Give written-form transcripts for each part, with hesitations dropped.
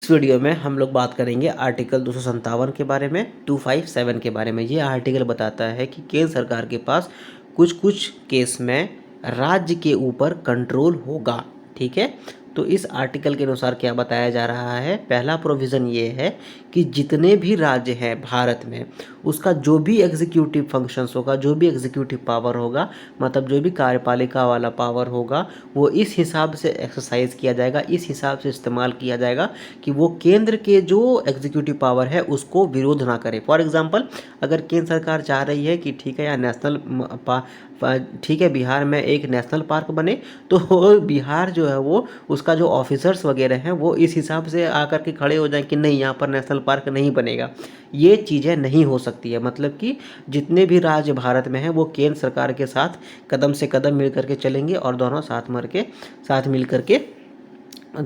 इस वीडियो में हम लोग बात करेंगे आर्टिकल 257 के बारे में, 257 के बारे में। ये आर्टिकल बताता है कि केंद्र सरकार के पास कुछ कुछ केस में राज्य के ऊपर कंट्रोल होगा। ठीक है, तो इस आर्टिकल के अनुसार क्या बताया जा रहा है, पहला प्रोविज़न ये है कि जितने भी राज्य हैं भारत में, उसका जो भी एग्जीक्यूटिव फंक्शंस होगा, जो भी एग्जीक्यूटिव पावर होगा, मतलब जो भी कार्यपालिका वाला पावर होगा, वो इस हिसाब से एक्सरसाइज किया जाएगा, इस हिसाब से इस्तेमाल किया जाएगा कि वो केंद्र के जो एग्जीक्यूटिव पावर है उसको विरोध ना करे। फॉर एग्जांपल, अगर केंद्र सरकार चाह रही है कि ठीक है यार ठीक है बिहार में एक नेशनल पार्क बने, तो बिहार जो है वो उसका जो ऑफिसर्स वगैरह हैं वो इस हिसाब से आकर के खड़े हो जाएं कि नहीं, यहाँ पर नेशनल पार्क नहीं बनेगा। ये चीज़ें नहीं हो सकती है। मतलब कि जितने भी राज्य भारत में हैं वो केंद्र सरकार के साथ कदम से कदम मिल करके चलेंगे और दोनों साथ मिल करके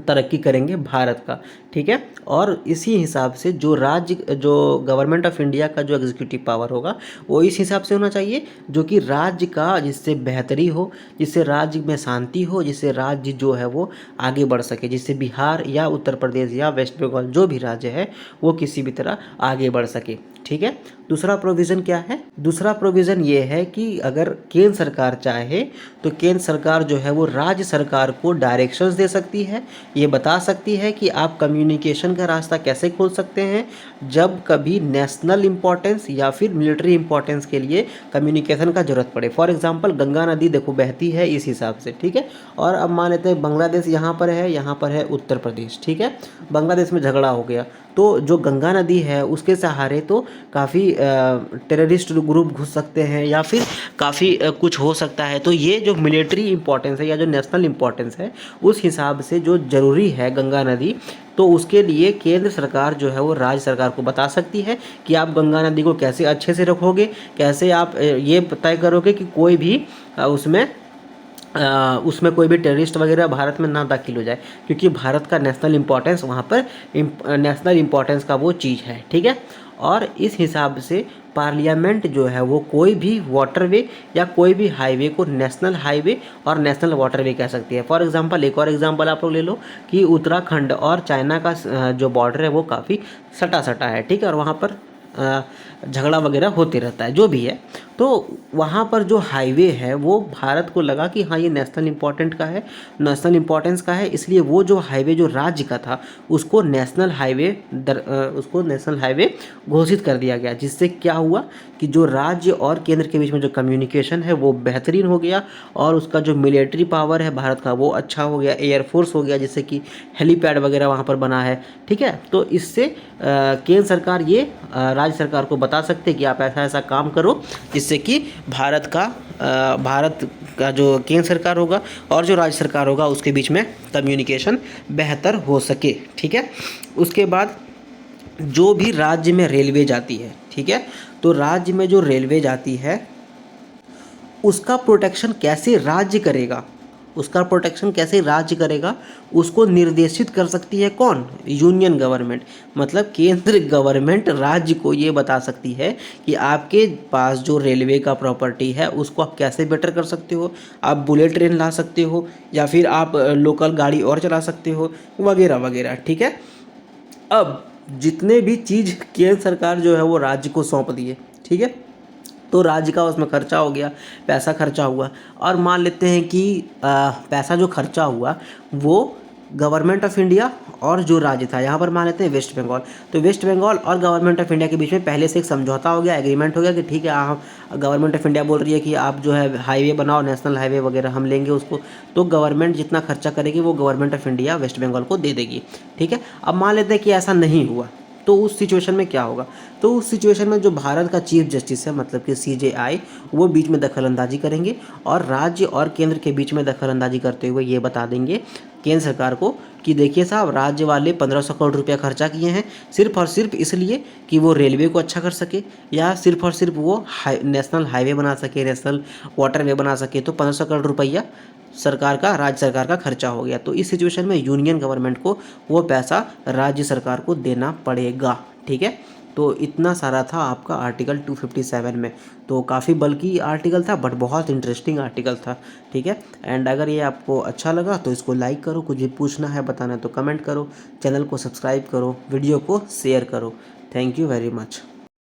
तरक्की करेंगे भारत का। ठीक है, और इसी हिसाब से जो गवर्नमेंट ऑफ इंडिया का जो एग्जीक्यूटिव पावर होगा वो इस हिसाब से होना चाहिए जो कि राज्य का, जिससे बेहतरी हो, जिससे राज्य में शांति हो, जिससे राज्य जो है वो आगे बढ़ सके, जिससे बिहार या उत्तर प्रदेश या वेस्ट बंगाल जो भी राज्य है वो किसी भी तरह आगे बढ़ सके। ठीक है, दूसरा प्रोविज़न क्या है, दूसरा प्रोविज़न ये है कि अगर केंद्र सरकार चाहे तो केंद्र सरकार जो है वो राज्य सरकार को डायरेक्शंस दे सकती है, ये बता सकती है कि आप कम्युनिकेशन का रास्ता कैसे खोल सकते हैं जब कभी नेशनल इम्पोर्टेंस या फिर मिलिट्री इम्पोर्टेंस के लिए कम्युनिकेशन का ज़रूरत पड़े। फॉर एग्जांपल, गंगा नदी देखो बहती है इस हिसाब से। ठीक है, और अब मान लेते हैं बांग्लादेश यहाँ पर है उत्तर प्रदेश। ठीक है, बांग्लादेश में झगड़ा हो गया तो जो गंगा नदी है उसके सहारे तो काफ़ी टेररिस्ट ग्रुप घुस सकते हैं या फिर काफ़ी कुछ हो सकता है। तो ये जो मिलिट्री इम्पोर्टेंस है या जो नेशनल इम्पोर्टेंस है उस हिसाब से जो ज़रूरी है गंगा नदी, तो उसके लिए केंद्र सरकार जो है वो राज्य सरकार को बता सकती है कि आप गंगा नदी को कैसे अच्छे से रखोगे, कैसे आप ये तय करोगे कि कोई भी उसमें कोई भी टेररिस्ट वगैरह भारत में ना दाखिल हो जाए, क्योंकि भारत का नेशनल इम्पोर्टेंस वहाँ पर नेशनल इम्पोर्टेंस का वो चीज़ है। ठीक है, और इस हिसाब से पार्लियामेंट जो है वो कोई भी वाटरवे या कोई भी हाईवे को नेशनल हाईवे और नेशनल वाटरवे कह सकती है। फॉर एग्जांपल, एक और एग्जांपल आप लोग ले लो कि उत्तराखंड और चाइना का जो बॉर्डर है वो काफ़ी सटा है। ठीक है, और वहाँ पर झगड़ा वगैरह होते रहता है, जो भी है। तो वहाँ पर जो हाईवे है वो भारत को लगा कि हाँ ये नेशनल इम्पोर्टेंस का है, इसलिए वो जो हाईवे जो राज्य का था उसको नेशनल हाईवे घोषित कर दिया गया, जिससे क्या हुआ कि जो राज्य और केंद्र के बीच में जो कम्युनिकेशन है वो बेहतरीन हो गया और उसका जो मिलिट्री पावर है भारत का वो अच्छा हो गया, एयरफोर्स हो गया, जिससे कि हेलीपैड वगैरह वहाँ पर बना है। ठीक है, तो इससे केंद्र सरकार ये राज्य सरकार को बता सकते हैं कि आप ऐसा ऐसा काम करो, जिससे कि भारत का जो केंद्र सरकार होगा और जो राज्य सरकार होगा उसके बीच में कम्युनिकेशन बेहतर हो सके। ठीक है, उसके बाद जो भी राज्य में रेलवे जाती है, ठीक है, तो राज्य में जो रेलवे जाती है उसका प्रोटेक्शन कैसे राज्य करेगा, उसको निर्देशित कर सकती है कौन, यूनियन गवर्नमेंट। मतलब केंद्र गवर्नमेंट राज्य को ये बता सकती है कि आपके पास जो रेलवे का प्रॉपर्टी है उसको आप कैसे बेटर कर सकते हो, आप बुलेट ट्रेन ला सकते हो या फिर आप लोकल गाड़ी और चला सकते हो वगैरह वगैरह। ठीक है, अब जितने भी चीज़ केंद्र सरकार जो है वो राज्य को सौंप दिए, ठीक है, तो राज्य का उसमें खर्चा हो गया, पैसा खर्चा हुआ, और मान लेते हैं कि पैसा जो खर्चा हुआ वो गवर्नमेंट ऑफ इंडिया और जो राज्य था, यहाँ पर मान लेते हैं वेस्ट बंगाल, तो वेस्ट बंगाल और गवर्नमेंट ऑफ इंडिया के बीच में पहले से एक समझौता हो गया, एग्रीमेंट हो गया कि ठीक है गवर्नमेंट ऑफ इंडिया बोल रही है कि आप जो है हाईवे बनाओ, नेशनल हाईवे वगैरह हम लेंगे उसको, तो गवर्नमेंट जितना खर्चा करेगी वो government of India West Bengal को दे देगी। ठीक है, अब मान लेते हैं कि ऐसा नहीं हुआ, तो उस सिचुएशन में क्या होगा, तो उस सिचुएशन में जो भारत का चीफ जस्टिस है, मतलब कि CJI, वो बीच में दखलंदाजी करेंगे और राज्य और केंद्र के बीच में दखलंदाजी करते हुए ये बता देंगे केंद्र सरकार को कि देखिए साहब, राज्य वाले 1500 करोड़ रुपया खर्चा किए हैं सिर्फ और सिर्फ इसलिए कि वो रेलवे को अच्छा कर सके या सिर्फ और सिर्फ वो नेशनल हाईवे बना सके, नेशनल वाटरवे बना सके, तो 1500 करोड़ रुपया राज्य सरकार का खर्चा हो गया। तो इस सिचुएशन में यूनियन गवर्नमेंट को वो पैसा राज्य सरकार को देना पड़ेगा। ठीक है, तो इतना सारा था आपका आर्टिकल 257 में। तो काफ़ी बल्कि आर्टिकल था बट बहुत इंटरेस्टिंग आर्टिकल था। ठीक है, एंड अगर ये आपको अच्छा लगा तो इसको लाइक करो, कुछ भी पूछना है बताना है तो कमेंट करो, चैनल को सब्सक्राइब करो, वीडियो को शेयर करो। Thank you very much.